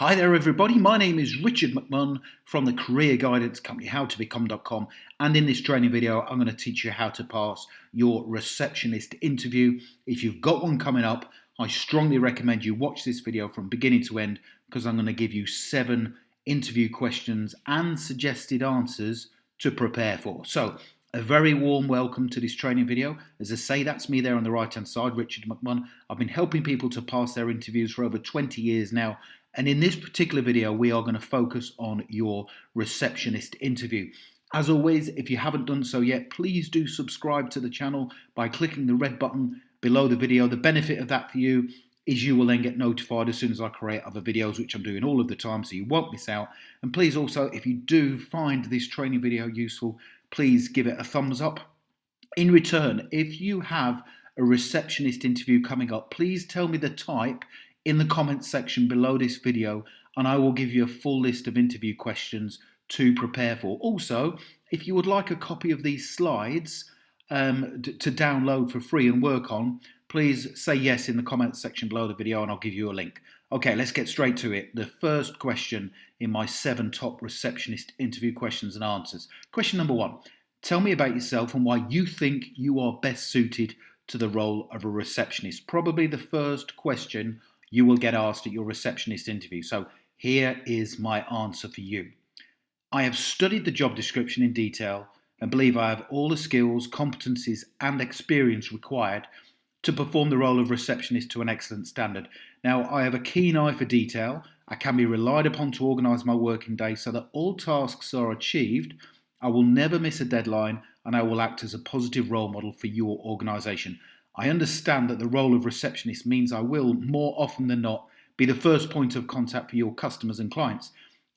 Hi there everybody, my name is Richard McMunn from the career guidance company howtobecome.com, and in this training video I'm going to teach you how to pass your receptionist interview. If you've got one coming up, I strongly recommend you watch this video from beginning to end because I'm going to give you 7 interview questions and suggested answers to prepare for. So a very warm welcome to this training video. As I say, that's me there on the right hand side, Richard McMunn. I've been helping people to pass their interviews for over 20 years now. And in this particular video, we are going to focus on your receptionist interview. As always, if you haven't done so yet, please do subscribe to the channel by clicking the red button below the video. The benefit of that for you is you will then get notified as soon as I create other videos, which I'm doing all of the time, so you won't miss out. And please also, if you do find this training video useful, please give it a thumbs up. In return, if you have a receptionist interview coming up, please tell me the type in the comments section below this video, and I will give you a full list of interview questions to prepare for. Also, if you would like a copy of these slides to download for free and work on, please say yes in the comments section below the video and I'll give you a link. Okay, let's get straight to it. The first question in my 7 top receptionist interview questions and answers. Question number 1, tell me about yourself and why you think you are best suited to the role of a receptionist. Probably the first question you will get asked at your receptionist interview. So here is my answer for you. I have studied the job description in detail and believe I have all the skills, competencies and experience required to perform the role of receptionist to an excellent standard. Now, I have a keen eye for detail. I can be relied upon to organise my working day so that all tasks are achieved. I will never miss a deadline and I will act as a positive role model for your organisation. I understand that the role of receptionist means I will, more often than not, be the first point of contact for your customers and clients.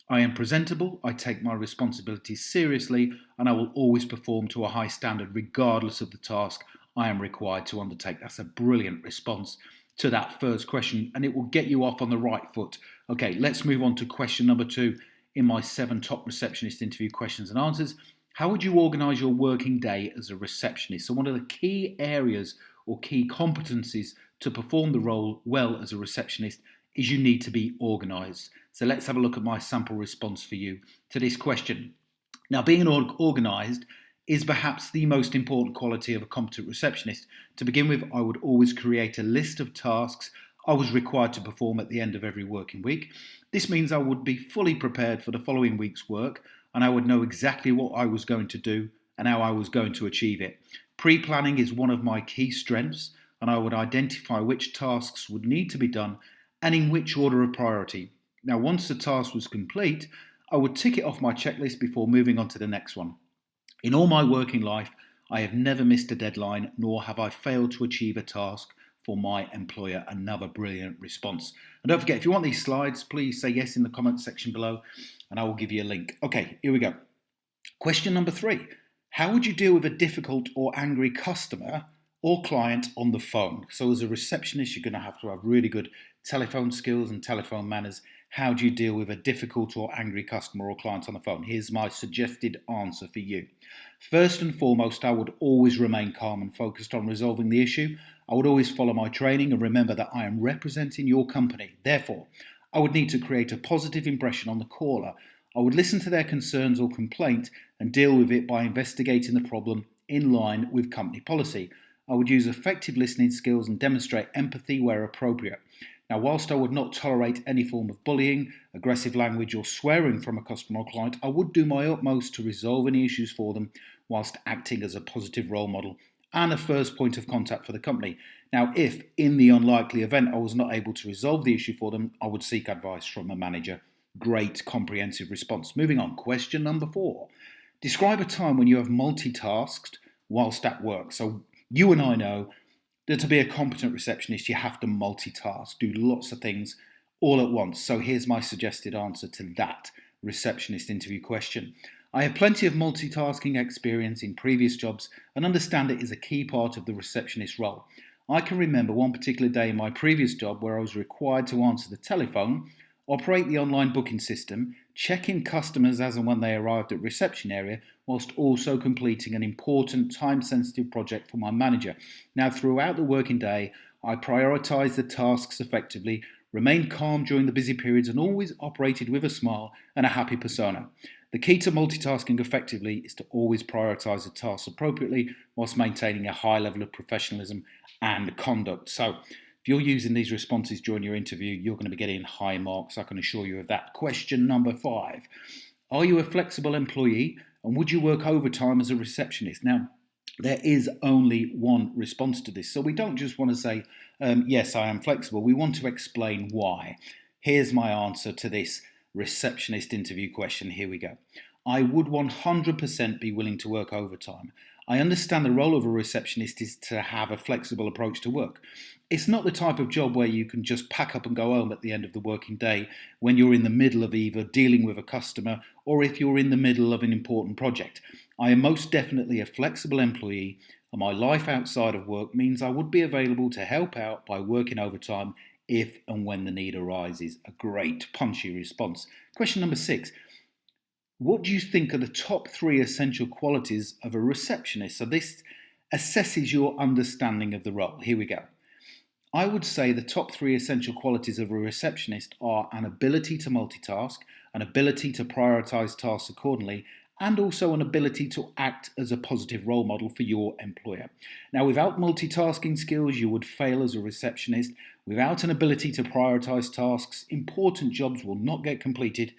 I am presentable, I take my responsibilities seriously, and I will always perform to a high standard regardless of the task I am required to undertake. That's a brilliant response to that first question, and it will get you off on the right foot. Okay, let's move on to question number 2 in my 7 top receptionist interview questions and answers. How would you organise your working day as a receptionist? So one of the key areas or key competencies to perform the role well as a receptionist is you need to be organised. So let's have a look at my sample response for you to this question. Now, being organised is perhaps the most important quality of a competent receptionist. To begin with, I would always create a list of tasks I was required to perform at the end of every working week. This means I would be fully prepared for the following week's work and I would know exactly what I was going to do and how I was going to achieve it. Pre-planning is one of my key strengths, and I would identify which tasks would need to be done and in which order of priority. Now, once the task was complete, I would tick it off my checklist before moving on to the next one. In all my working life, I have never missed a deadline, nor have I failed to achieve a task for my employer. Another brilliant response. And don't forget, if you want these slides, please say yes in the comments section below, and I will give you a link. Okay, here we go. Question number 3. How would you deal with a difficult or angry customer or client on the phone? So as a receptionist, you're going to have really good telephone skills and telephone manners. How do you deal with a difficult or angry customer or client on the phone? Here's my suggested answer for you. First and foremost, I would always remain calm and focused on resolving the issue. I would always follow my training and remember that I am representing your company. Therefore, I would need to create a positive impression on the caller. I would listen to their concerns or complaint and deal with it by investigating the problem in line with company policy. I would use effective listening skills and demonstrate empathy where appropriate. Now, whilst I would not tolerate any form of bullying, aggressive language or swearing from a customer or client, I would do my utmost to resolve any issues for them whilst acting as a positive role model and a first point of contact for the company. Now, if in the unlikely event I was not able to resolve the issue for them, I would seek advice from a manager. Great comprehensive response. Moving on, question number 4. Describe a time when you have multitasked whilst at work. So you and I know that to be a competent receptionist, you have to multitask, do lots of things all at once. So here's my suggested answer to that receptionist interview question. I have plenty of multitasking experience in previous jobs and understand it is a key part of the receptionist role. I can remember one particular day in my previous job where I was required to answer the telephone, operate the online booking system, check in customers as and when they arrived at reception area, whilst also completing an important time-sensitive project for my manager. Now, throughout the working day, I prioritised the tasks effectively, remained calm during the busy periods, and always operated with a smile and a happy persona. The key to multitasking effectively is to always prioritise the tasks appropriately whilst maintaining a high level of professionalism and conduct. So, if you're using these responses during your interview, you're going to be getting high marks, I can assure you of that. Question number 5. Are you a flexible employee, and would you work overtime as a receptionist? Now, there is only one response to this. So we don't just want to say, yes, I am flexible. We want to explain why. Here's my answer to this receptionist interview question. Here we go. I would 100% be willing to work overtime. I understand the role of a receptionist is to have a flexible approach to work. It's not the type of job where you can just pack up and go home at the end of the working day when you're in the middle of either dealing with a customer or if you're in the middle of an important project. I am most definitely a flexible employee, and my life outside of work means I would be available to help out by working overtime if and when the need arises. A great punchy response. Question number 6. What do you think are the top 3 essential qualities of a receptionist? So this assesses your understanding of the role. Here we go. I would say the top 3 essential qualities of a receptionist are an ability to multitask, an ability to prioritise tasks accordingly, and also an ability to act as a positive role model for your employer. Now, without multitasking skills, you would fail as a receptionist. Without an ability to prioritise tasks, important jobs will not get completed.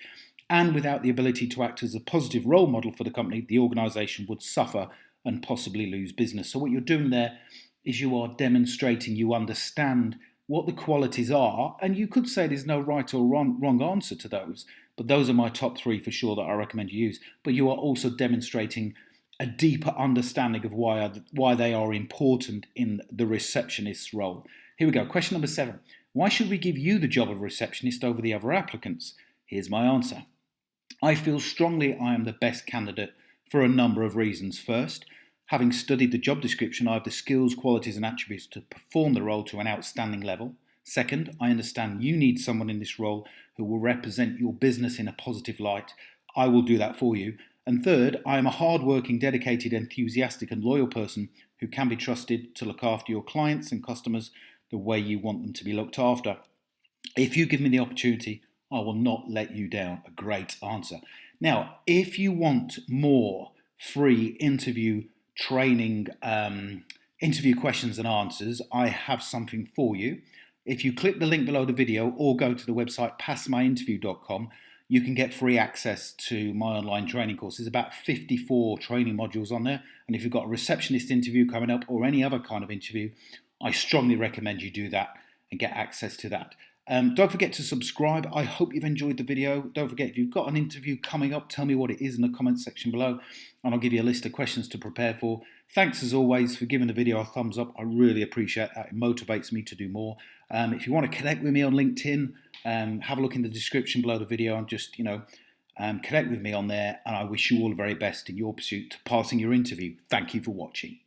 And without the ability to act as a positive role model for the company, the organisation would suffer and possibly lose business. So what you're doing there is you are demonstrating you understand what the qualities are, and you could say there's no right or wrong answer to those, but those are my top 3 for sure that I recommend you use. But you are also demonstrating a deeper understanding of why they are important in the receptionist's role. Here we go. Question number 7. Why should we give you the job of receptionist over the other applicants? Here's my answer. I feel strongly I am the best candidate for a number of reasons. First, having studied the job description, I have the skills, qualities and attributes to perform the role to an outstanding level. Second, I understand you need someone in this role who will represent your business in a positive light. I will do that for you. And third, I am a hard-working, dedicated, enthusiastic and loyal person who can be trusted to look after your clients and customers the way you want them to be looked after. If you give me the opportunity, I will not let you down. A great answer. Now, if you want more free interview training, interview questions and answers, I have something for you. If you click the link below the video or go to the website passmyinterview.com, you can get free access to my online training course. There's about 54 training modules on there. And if you've got a receptionist interview coming up or any other kind of interview, I strongly recommend you do that and get access to that. Don't forget to subscribe. I hope you've enjoyed the video. Don't forget, if you've got an interview coming up, tell me what it is in the comments section below, and I'll give you a list of questions to prepare for. Thanks as always for giving the video a thumbs up. I really appreciate that. It motivates me to do more. If you want to connect with me on LinkedIn, have a look in the description below the video and just, connect with me on there. And I wish you all the very best in your pursuit to passing your interview. Thank you for watching.